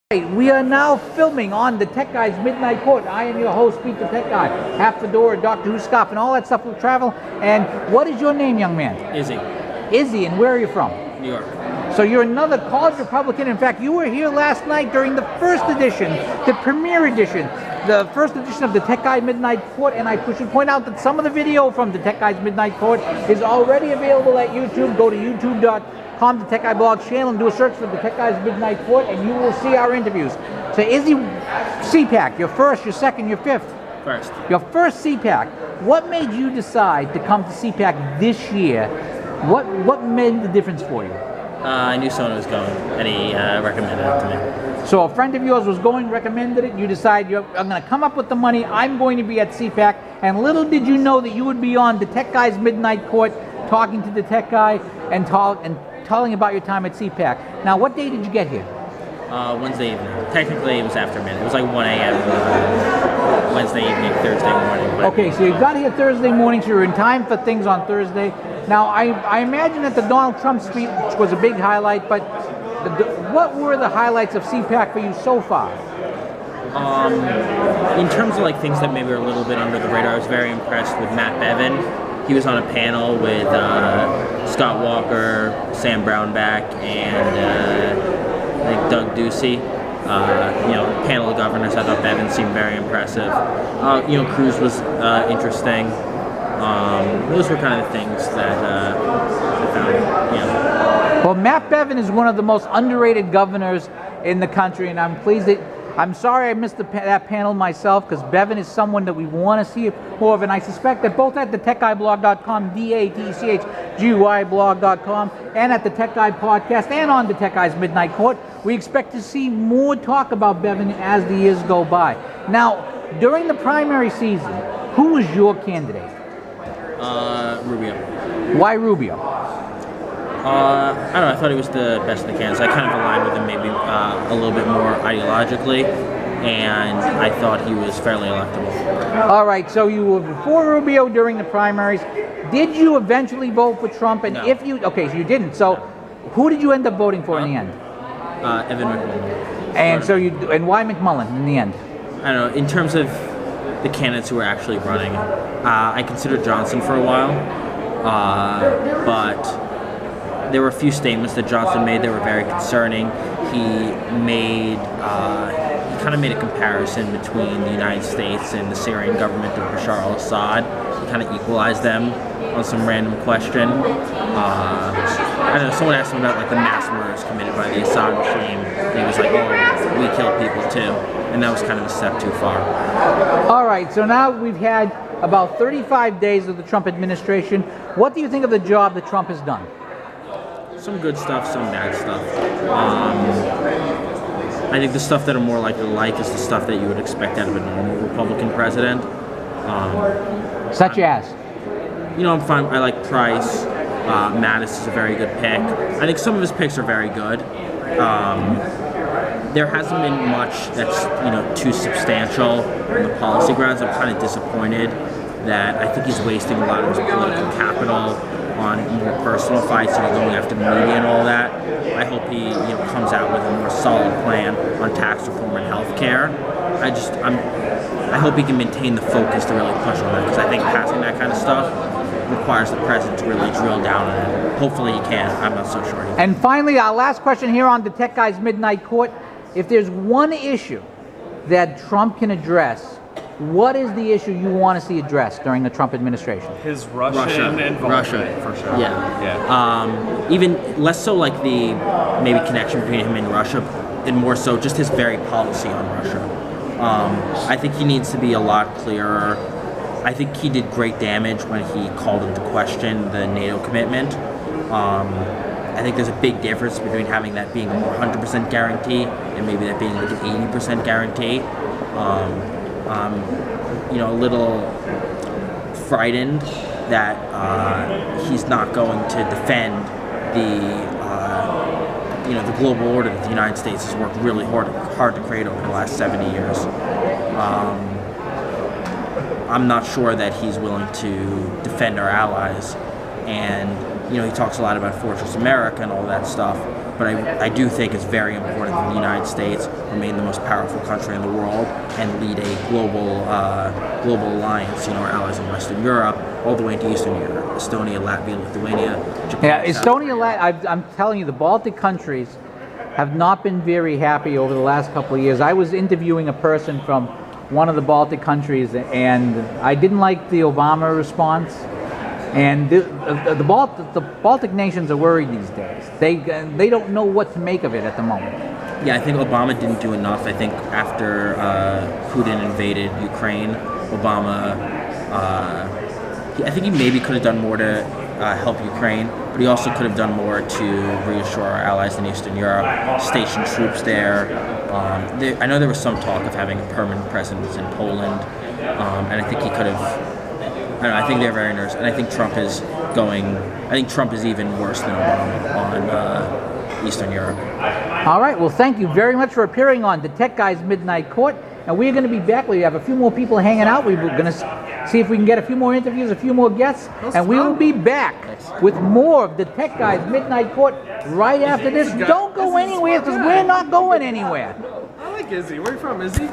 We are now filming on the Tech Guy's Midnight Court. I am your host, Pete the Tech Guy. Half Fedora, Doctor Who scarf, and all that stuff will travel. And what is your name, young man? Izzy. Izzy, and where are you from? New York. So you're another college Republican. In fact, you were here last night during the first edition, the premiere edition, the first edition of the Tech Guy Midnight Court. And I should point out that some of the video from the Tech Guy's Midnight Court is already available at YouTube. Go to youtube.com, the Tech Guy blog channel, and do a search for the Tech Guy's Midnight Court, and you will see our interviews. So Izzy, Cpac, your first, your second, your fifth? First. Your first Cpac. What made you decide to come to Cpac this year? What made the difference for you? I knew someone was going, and he recommended it to me. So a friend of yours was going, recommended it, you decided, I'm going to come up with the money, I'm going to be at Cpac, and little did you know that you would be on the Tech Guy's Midnight Court, talking to the Tech Guy, and telling about your time at Cpac. Now, what day did you get here? Wednesday evening. Technically, it was after midnight. It was like 1 a.m. Wednesday evening, Thursday morning. Okay, so you got here Thursday morning, so you're in time for things on Thursday. Now, I imagine that the Donald Trump speech was a big highlight, but what were the highlights of Cpac for you so far? In terms of like things that maybe are a little bit under the radar, I was very impressed with Matt Bevin. He was on a panel with Scott Walker, Sam Brownback, and I think Doug Ducey. Panel of governors. I thought Bevin seemed very impressive. Cruz was interesting. Those were kind of the things that I found. Well, Matt Bevin is one of the most underrated governors in the country, and I'm pleased that. I'm sorry I missed that panel myself, because Bevin is someone that we want to see more of, and I suspect that both at the TechGuyBlog.com, Datechguy blog.com, and at the Tech Guy podcast, and on the Tech Guy's Midnight Court, we expect to see more talk about Bevin as the years go by. Now, during the primary season, who was your candidate? Rubio. Why Rubio? I don't know, I thought he was the best of the candidates. I kind of aligned with him maybe a little bit more ideologically, and I thought he was fairly electable. All right, so you were for Rubio during the primaries. Did you eventually vote for Trump? And no. If you, okay, so you didn't. So who did you end up voting for in the end? Evan McMullen. And why McMullen in the end? I don't know, in terms of the candidates who were actually running, I considered Johnson for a while, but there were a few statements that Johnson made that were very concerning. He kind of made a comparison between the United States and the Syrian government of Bashar al-Assad. He kind of equalized them on some random question. I don't know, someone asked him about like the mass murders committed by the Assad regime, and he was like, oh, we kill people too. And that was kind of a step too far. All right, so now we've had about 35 days of the Trump administration. What do you think of the job that Trump has done? Some good stuff, some bad stuff. I think the stuff that are more likely to like is the stuff that you would expect out of a normal Republican president. Such as? I'm fine. I like Price. Mattis is a very good pick. I think some of his picks are very good. There hasn't been much that's too substantial on the policy grounds. I'm kind of disappointed that I think he's wasting a lot of his political capital on more personal fights, going after the media and all that. I hope he comes out with a more solid plan on tax reform and health care. I hope he can maintain the focus to really push on that, because I think passing that kind of stuff requires the president to really drill down on it. Hopefully he can. I'm not so sure. And finally, our last question here on the Tech Guy's Midnight Court. If there's one issue that Trump can address, what is the issue you want to see addressed during the Trump administration? His Russia involvement, for sure. Yeah. Even less so like the maybe connection between him and Russia, and more so just his very policy on Russia. I think he needs to be a lot clearer. I think he did great damage when he called into question the NATO commitment. I think there's a big difference between having that being a 100% guarantee and maybe that being like an 80% guarantee. A little frightened that he's not going to defend the global order that the United States has worked really hard to create over the last 70 years. I'm not sure that he's willing to defend our allies, and he talks a lot about Fortress America and all that stuff. but I do think it's very important that the United States remain the most powerful country in the world and lead a global alliance. Our allies in Western Europe, all the way into Eastern Europe, Estonia, Latvia, Lithuania, Japan. Yeah, Estonia, I'm telling you, the Baltic countries have not been very happy over the last couple of years. I was interviewing a person from one of the Baltic countries, and I didn't like the Obama response. And the Baltic nations are worried these days. They don't know what to make of it at the moment. Yeah, I think Obama didn't do enough. I think after Putin invaded Ukraine, Obama, I think he maybe could have done more to help Ukraine, but he also could have done more to reassure our allies in Eastern Europe, station troops there. I know there was some talk of having a permanent presence in Poland, and I think he could have. I don't know, I think they're very nervous, and I think Trump is even worse than Obama on Eastern Europe. All right, well, thank you very much for appearing on the Tech Guy's Midnight Court, and we're going to be back. We have a few more people hanging out. We're going to see if we can get a few more interviews, a few more guests, and we will be back with more of the Tech Guy's Midnight Court right after this. Don't go anywhere, because we're not going anywhere. I like Izzy. Where are you from, Izzy?